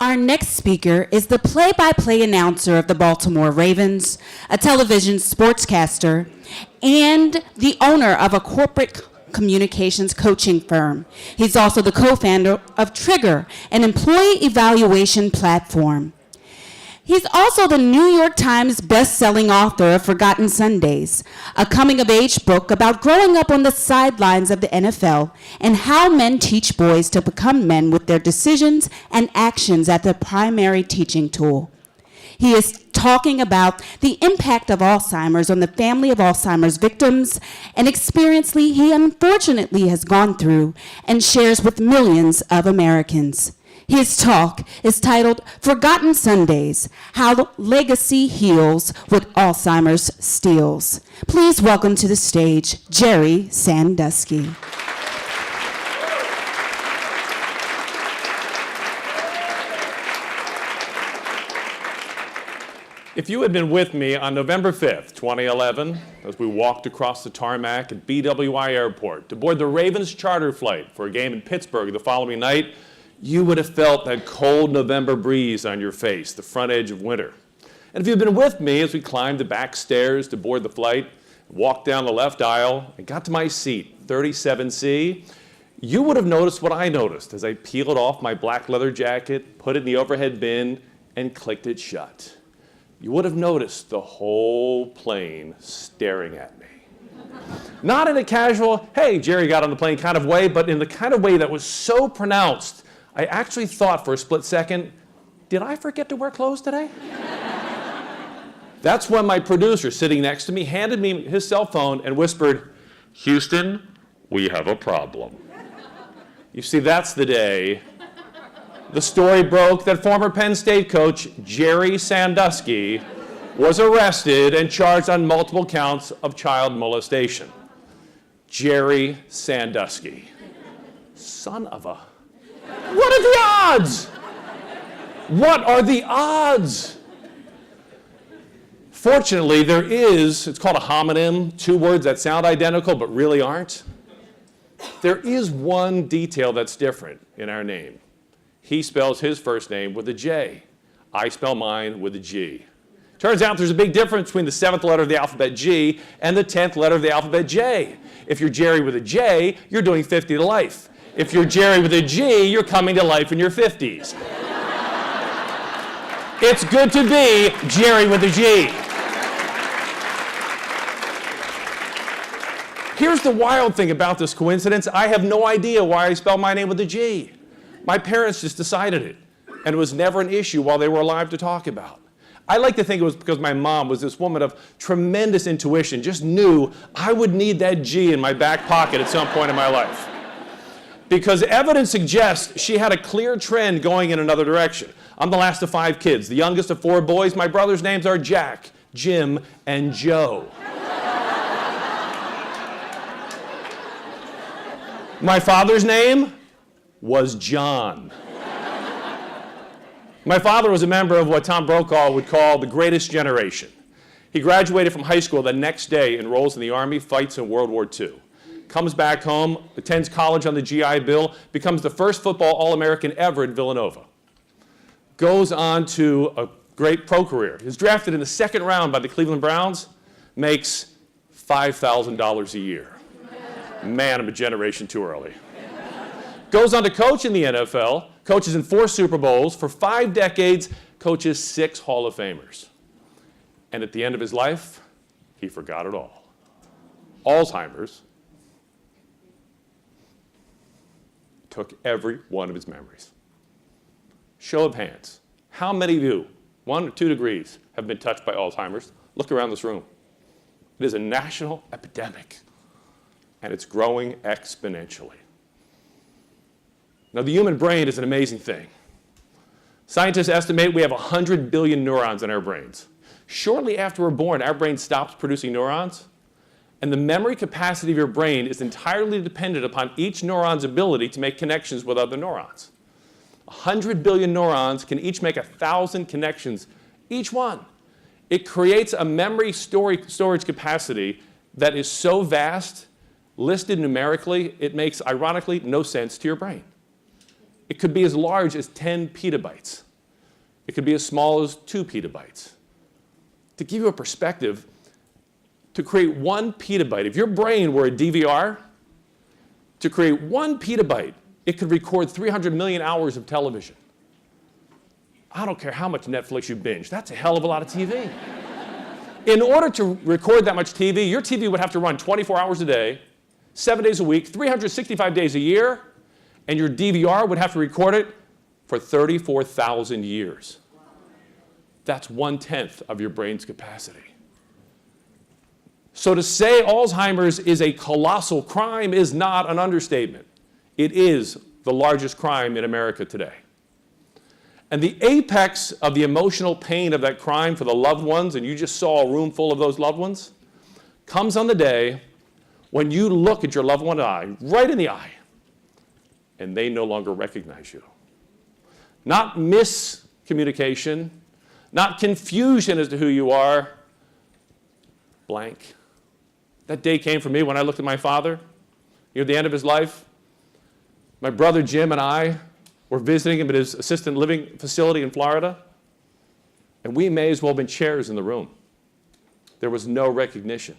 Our next speaker is the play-by-play announcer of the Baltimore Ravens, a television sportscaster, and the owner of a corporate communications coaching firm. He's also the co-founder of Trigger, an employee evaluation platform. He's also the New York Times best-selling author of Forgotten Sundays, a coming-of-age book about growing up on the sidelines of the NFL and how men teach boys to become men with their decisions and actions as their primary teaching tool. He is talking about the impact of Alzheimer's on the family of Alzheimer's victims, an experience he unfortunately has gone through and shares with millions of Americans. His talk is titled Forgotten Sundays, How Legacy Heals What Alzheimer's Steals. Please welcome to the stage, Gerry Sandusky. If you had been with me on November 5th, 2011, as we walked across the tarmac at BWI Airport to board the Ravens charter flight for a game in Pittsburgh the following night, you would have felt that cold November breeze on your face, the front edge of winter. And if you'd been with me as we climbed the back stairs to board the flight, walked down the left aisle, and got to my seat, 37C, you would have noticed what I noticed as I peeled off my black leather jacket, put it in the overhead bin, and clicked it shut. You would have noticed the whole plane staring at me. Not in a casual, hey, Gerry got on the plane kind of way, but in the kind of way that was so pronounced, I actually thought for a split second, did I forget to wear clothes today? That's when my producer sitting next to me handed me his cell phone and whispered, Houston, we have a problem. You see, that's the day the story broke that former Penn State coach Gerry Sandusky was arrested and charged on multiple counts of child molestation. Gerry Sandusky. Son of a... What are the odds? What are the odds? Fortunately, there is, it's called a homonym, two words that sound identical but really aren't. There is one detail that's different in our name. He spells his first name with a J. I spell mine with a G. Turns out there's a big difference between the 7th letter of the alphabet G and the 10th letter of the alphabet J. If you're Gerry with a J, you're doing 50 to life. If you're Gerry with a G, you're coming to life in your 50s. It's good to be Gerry with a G. Here's the wild thing about this coincidence. I have no idea why I spell my name with a G. My parents just decided it, and it was never an issue while they were alive to talk about. I like to think it was because my mom was this woman of tremendous intuition, just knew I would need that G in my back pocket at some point in my life. Because evidence suggests she had a clear trend going in another direction. I'm the last of 5 kids, the youngest of 4 boys. My brother's names are Jack, Jim, and Joe. My father's name was John. My father was a member of what Tom Brokaw would call the greatest generation. He graduated from high school the next day, enrolls in the Army, fights in World War II. Comes back home, attends college on the GI Bill, becomes the first football All-American ever at Villanova. Goes on to a great pro career. Is drafted in the 2nd round by the Cleveland Browns, makes $5,000 a year. Man, I'm a generation too early. Goes on to coach in the NFL, coaches in 4 Super Bowls, for 5 decades, coaches 6 Hall of Famers. And at the end of his life, he forgot it all. Alzheimer's took every one of his memories. Show of hands. How many of you, 1 or 2 degrees, have been touched by Alzheimer's? Look around this room. It is a national epidemic, and it's growing exponentially. Now, the human brain is an amazing thing. Scientists estimate we have 100 billion neurons in our brains. Shortly after we're born, our brain stops producing neurons, and the memory capacity of your brain is entirely dependent upon each neuron's ability to make connections with other neurons. 100 billion neurons can each make 1,000 connections, each one. It creates a memory storage capacity that is so vast, listed numerically, it makes, ironically, no sense to your brain. It could be as large as 10 petabytes. It could be as small as 2 petabytes. To give you a perspective, to create 1 petabyte, if your brain were a DVR, to create 1 petabyte, it could record 300 million hours of television. I don't care how much Netflix you binge. That's a hell of a lot of TV. In order to record that much TV, your TV would have to run 24 hours a day, 7 days a week, 365 days a year, and your DVR would have to record it for 34,000 years. That's 1/10 of your brain's capacity. So to say Alzheimer's is a colossal crime is not an understatement. It is the largest crime in America today. And the apex of the emotional pain of that crime for the loved ones, and you just saw a room full of those loved ones, comes on the day when you look at your loved one's eye, right in the eye, and they no longer recognize you. Not miscommunication, not confusion as to who you are, blank. That day came for me when I looked at my father, near the end of his life. My brother Jim and I were visiting him at his assisted living facility in Florida, and we may as well have been chairs in the room. There was no recognition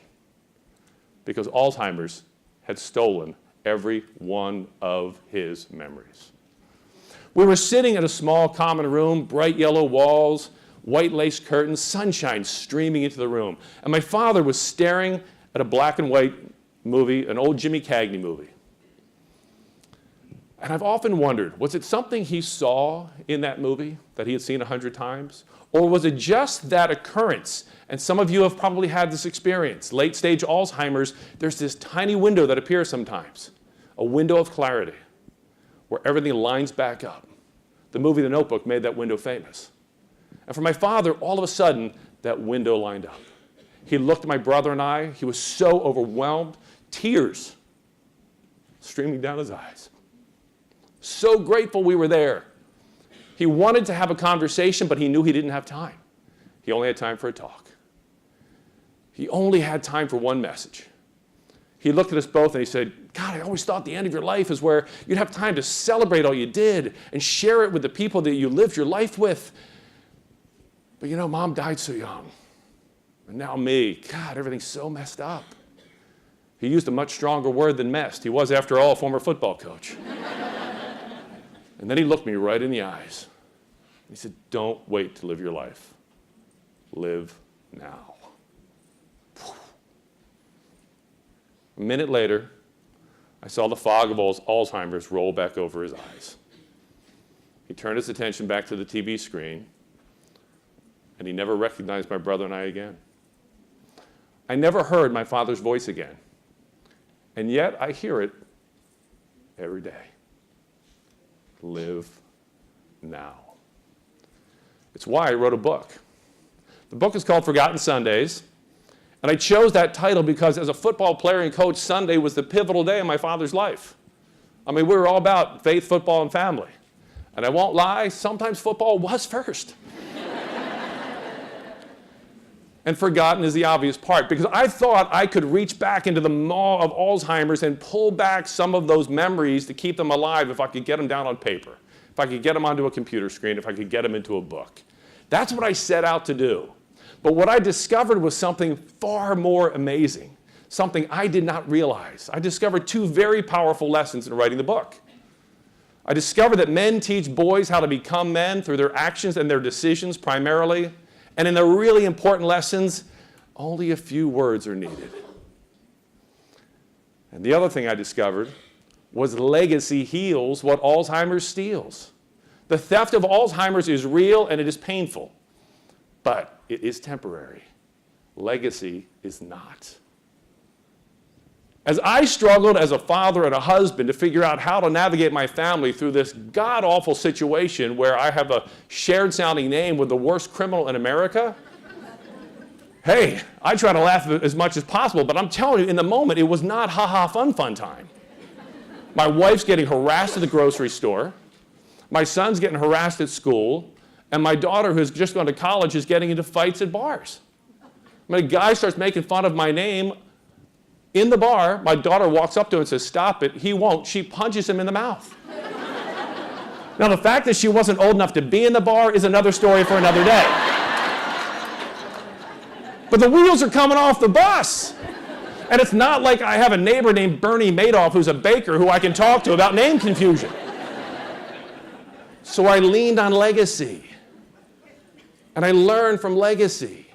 because Alzheimer's had stolen every one of his memories. We were sitting in a small common room, bright yellow walls, white lace curtains, sunshine streaming into the room. And my father was staring at a black and white movie, an old Jimmy Cagney movie. And I've often wondered, was it something he saw in that movie that he had seen 100 times? Or was it just that occurrence? And some of you have probably had this experience. Late stage Alzheimer's, there's this tiny window that appears sometimes, a window of clarity where everything lines back up. The movie The Notebook made that window famous. And for my father, all of a sudden, that window lined up. He looked at my brother and I. He was so overwhelmed, tears streaming down his eyes. So grateful we were there. He wanted to have a conversation, but he knew he didn't have time. He only had time for a talk. He only had time for one message. He looked at us both and he said, God, I always thought the end of your life is where you'd have time to celebrate all you did and share it with the people that you lived your life with. But you know, Mom died so young. And now me, God, everything's so messed up. He used a much stronger word than messed. He was, after all, a former football coach. And then he looked me right in the eyes. He said, don't wait to live your life. Live now. A minute later, I saw the fog of Alzheimer's roll back over his eyes. He turned his attention back to the TV screen, and he never recognized my brother and I again. I never heard my father's voice again, and yet I hear it every day. Live now. It's why I wrote a book. The book is called Forgotten Sundays, and I chose that title because as a football player and coach, Sunday was the pivotal day in my father's life. I mean, we were all about faith, football, and family. And I won't lie, sometimes football was first. And forgotten is the obvious part, because I thought I could reach back into the maw of Alzheimer's and pull back some of those memories to keep them alive if I could get them down on paper, if I could get them onto a computer screen, if I could get them into a book. That's what I set out to do. But what I discovered was something far more amazing, something I did not realize. I discovered two very powerful lessons in writing the book. I discovered that men teach boys how to become men through their actions and their decisions primarily. And in the really important lessons, only a few words are needed. And the other thing I discovered was legacy heals what Alzheimer's steals. The theft of Alzheimer's is real and it is painful, but it is temporary. Legacy is not. As I struggled as a father and a husband to figure out how to navigate my family through this god-awful situation where I have a shared-sounding name with the worst criminal in America, hey, I try to laugh as much as possible, but I'm telling you, in the moment, it was not ha-ha fun time. My wife's getting harassed at the grocery store, my son's getting harassed at school, and my daughter, who's just gone to college, is getting into fights at bars. When a guy starts making fun of my name in the bar, my daughter walks up to him and says, stop it. He won't. She punches him in the mouth. Now, the fact that she wasn't old enough to be in the bar is another story for another day. But the wheels are coming off the bus. And it's not like I have a neighbor named Bernie Madoff who's a baker who I can talk to about name confusion. So I leaned on legacy. And I learned from legacy.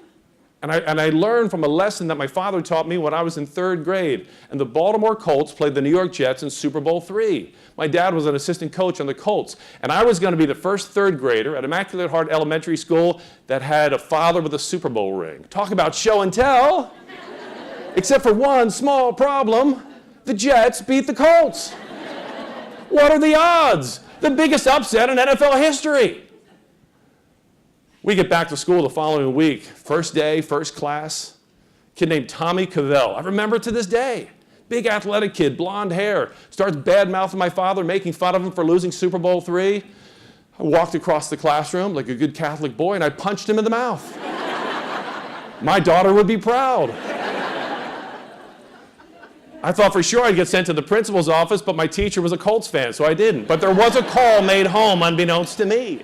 And I learned from a lesson that my father taught me when I was in 3rd grade. And the Baltimore Colts played the New York Jets in Super Bowl III. My dad was an assistant coach on the Colts. And I was going to be the first 3rd grader at Immaculate Heart Elementary School that had a father with a Super Bowl ring. Talk about show and tell. Except for one small problem. The Jets beat the Colts. What are the odds? The biggest upset in NFL history. We get back to school the following week. First day, first class. Kid named Tommy Cavell. I remember it to this day. Big athletic kid, blonde hair. Starts bad-mouthing my father, making fun of him for losing Super Bowl III. I walked across the classroom like a good Catholic boy, and I punched him in the mouth. My daughter would be proud. I thought for sure I'd get sent to the principal's office, but my teacher was a Colts fan, so I didn't. But there was a call made home unbeknownst to me.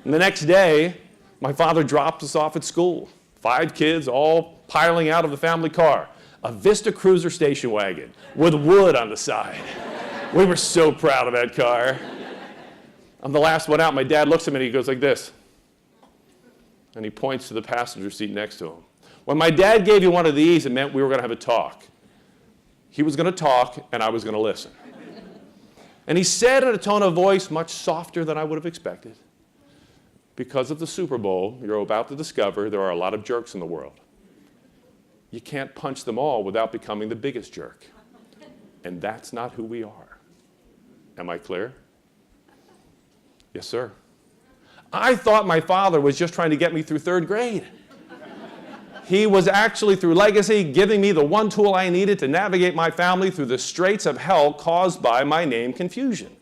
And the next day, my father dropped us off at school. 5 kids all piling out of the family car. A Vista Cruiser station wagon with wood on the side. We were so proud of that car. I'm the last one out. My dad looks at me and he goes like this. And he points to the passenger seat next to him. When my dad gave you one of these, it meant we were going to have a talk. He was going to talk and I was going to listen. And he said in a tone of voice much softer than I would have expected, because of the Super Bowl, you're about to discover there are a lot of jerks in the world. You can't punch them all without becoming the biggest jerk. And that's not who we are. Am I clear? Yes, sir. I thought my father was just trying to get me through 3rd grade. He was actually, through legacy, giving me the one tool I needed to navigate my family through the straits of hell caused by my name confusion.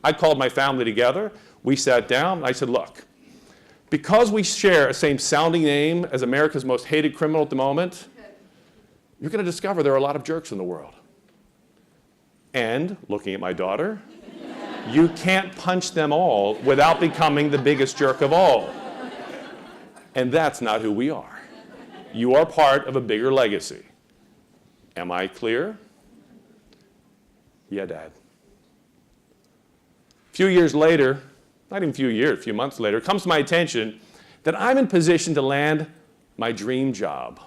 I called my family together. We sat down. And I said, look, because we share a same sounding name as America's most hated criminal at the moment, you're going to discover there are a lot of jerks in the world. And, looking at my daughter, you can't punch them all without becoming the biggest jerk of all. And that's not who we are. You are part of a bigger legacy. Am I clear? Yeah, Dad. A few years later, not even a few years, a few months later, it comes to my attention that I'm in position to land my dream job.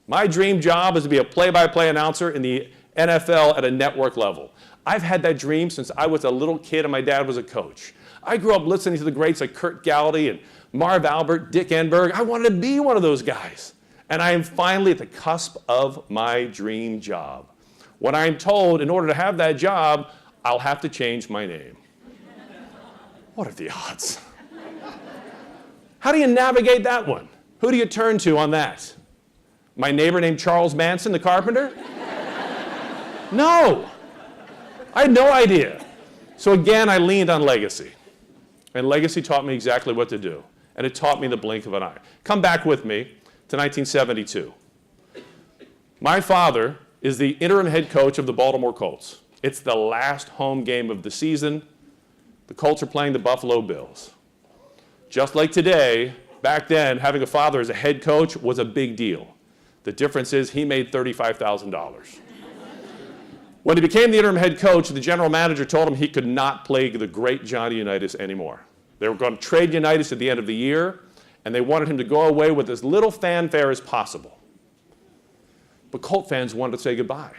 My dream job is to be a play-by-play announcer in the NFL at a network level. I've had that dream since I was a little kid and my dad was a coach. I grew up listening to the greats like Kurt Gallaty and Marv Albert, Dick Enberg. I wanted to be one of those guys. And I am finally at the cusp of my dream job. When I'm told in order to have that job, I'll have to change my name. What are the odds? How do you navigate that one? Who do you turn to on that? My neighbor named Charles Manson, the carpenter? No. I had no idea. So again, I leaned on legacy. And legacy taught me exactly what to do. And it taught me in the blink of an eye. Come back with me to 1972. My father is the interim head coach of the Baltimore Colts. It's the last home game of the season. The Colts are playing the Buffalo Bills. Just like today, back then, having a father as a head coach was a big deal. The difference is he made $35,000. When he became the interim head coach, the general manager told him he could not play the great Johnny Unitas anymore. They were going to trade Unitas at the end of the year, and they wanted him to go away with as little fanfare as possible. But Colt fans wanted to say goodbye.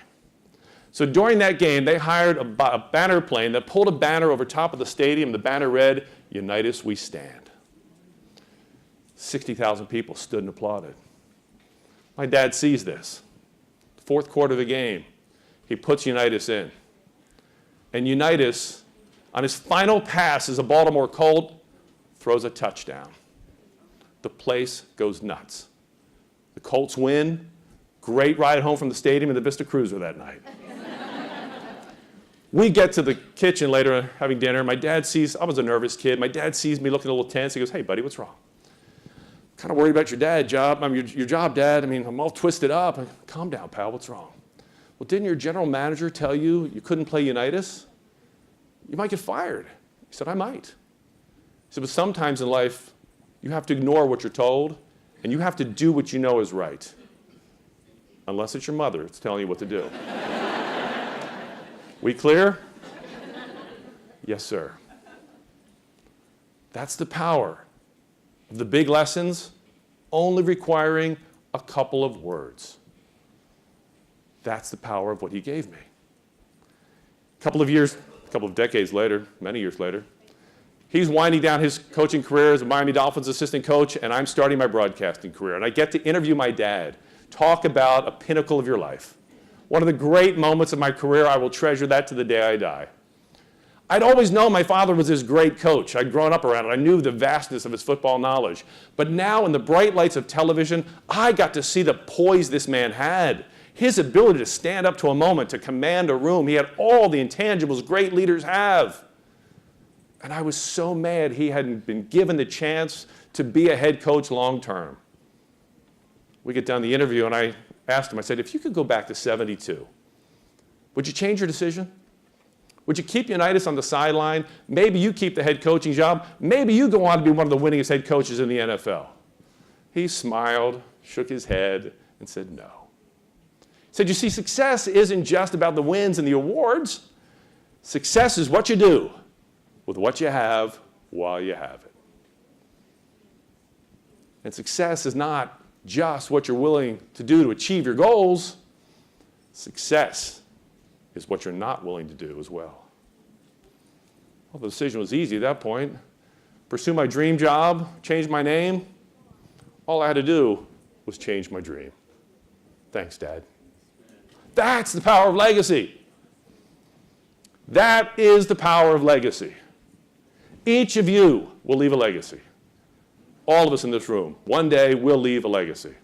So during that game, they hired a banner plane that pulled a banner over top of the stadium. The banner read, "Unitas we stand." 60,000 people stood and applauded. My dad sees this. Fourth quarter of the game, he puts Unitas in. And Unitas, on his final pass as a Baltimore Colt, throws a touchdown. The place goes nuts. The Colts win. Great ride home from the stadium in the Vista Cruiser that night. We get to the kitchen later having dinner. My dad sees, I was a nervous kid. My dad sees me looking a little tense. He goes, "Hey, buddy, what's wrong?" "Kind of worried about your job, Dad. I'm all twisted up." "Calm down, pal. What's wrong?" "Well, didn't your general manager tell you you couldn't play Unitas? You might get fired." He said, I might. He said, but sometimes in life, you have to ignore what you're told, and you have to do what you know is right. Unless it's your mother that's telling you what to do. We clear? Yes, sir. That's the power of the big lessons only requiring a couple of words. That's the power of what he gave me. A couple of decades later, many years later, he's winding down his coaching career as a Miami Dolphins assistant coach, and I'm starting my broadcasting career. And I get to interview my dad. Talk about a pinnacle of your life. One of the great moments of my career. I will treasure that to the day I die. I'd always known my father was this great coach. I'd grown up around it. I knew the vastness of his football knowledge. But now, in the bright lights of television, I got to see the poise this man had. His ability to stand up to a moment, to command a room. He had all the intangibles great leaders have. And I was so mad he hadn't been given the chance to be a head coach long term. We get done the interview, and I asked him, I said, if you could go back to 72, would you change your decision? Would you keep Unitas on the sideline? Maybe you keep the head coaching job. Maybe you go on to be one of the winningest head coaches in the NFL. He smiled, shook his head, and said no. He said, you see, success isn't just about the wins and the awards. Success is what you do with what you have while you have it. And success is not just what you're willing to do to achieve your goals. Success is what you're not willing to do as well. Well, the decision was easy at that point. Pursue my dream job, change my name. All I had to do was change my dream. Thanks, Dad. That's the power of legacy. That is the power of legacy. Each of you will leave a legacy. All of us in this room, one day, will leave a legacy.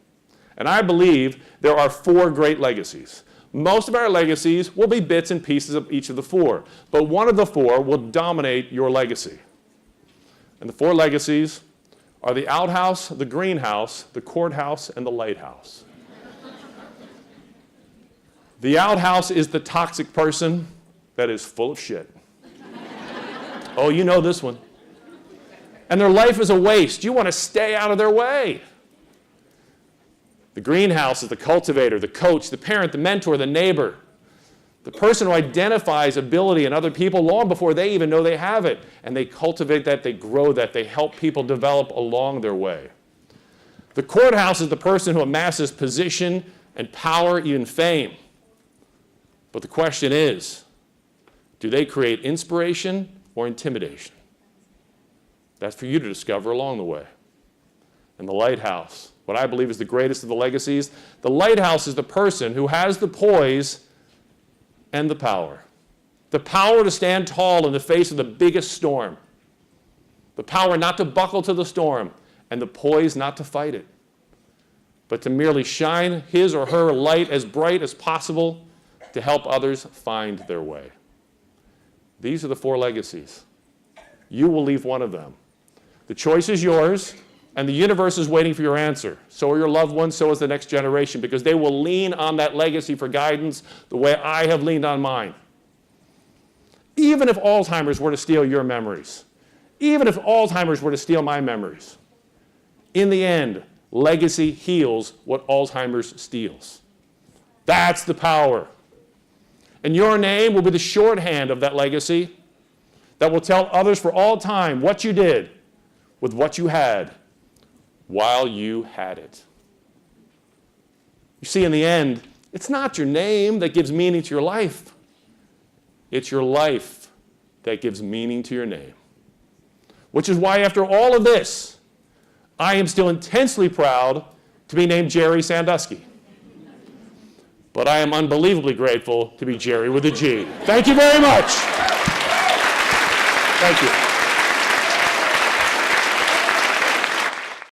And I believe there are 4 great legacies. Most of our legacies will be bits and pieces of each of the 4, but one of the 4 will dominate your legacy. And the 4 legacies are the outhouse, the greenhouse, the courthouse, and the lighthouse. The outhouse is the toxic person that is full of shit. Oh, you know this one. And their life is a waste. You want to stay out of their way. The greenhouse is the cultivator, the coach, the parent, the mentor, the neighbor, the person who identifies ability in other people long before they even know they have it. And they cultivate that, they grow that, they help people develop along their way. The courthouse is the person who amasses position and power, even fame. But the question is, do they create inspiration or intimidation? That's for you to discover along the way. And the lighthouse, what I believe is the greatest of the legacies, the lighthouse is the person who has the poise and the power. The power to stand tall in the face of the biggest storm. The power not to buckle to the storm, and the poise not to fight it, but to merely shine his or her light as bright as possible to help others find their way. These are the 4 legacies. You will leave one of them. The choice is yours, and the universe is waiting for your answer. So are your loved ones, so is the next generation, because they will lean on that legacy for guidance the way I have leaned on mine. Even if Alzheimer's were to steal your memories, even if Alzheimer's were to steal my memories, in the end, legacy heals what Alzheimer's steals. That's the power. And your name will be the shorthand of that legacy that will tell others for all time what you did with what you had while you had it. You see, in the end, it's not your name that gives meaning to your life. It's your life that gives meaning to your name. Which is why, after all of this, I am still intensely proud to be named Gerry Sandusky. But I am unbelievably grateful to be Gerry with a G. Thank you very much. Thank you.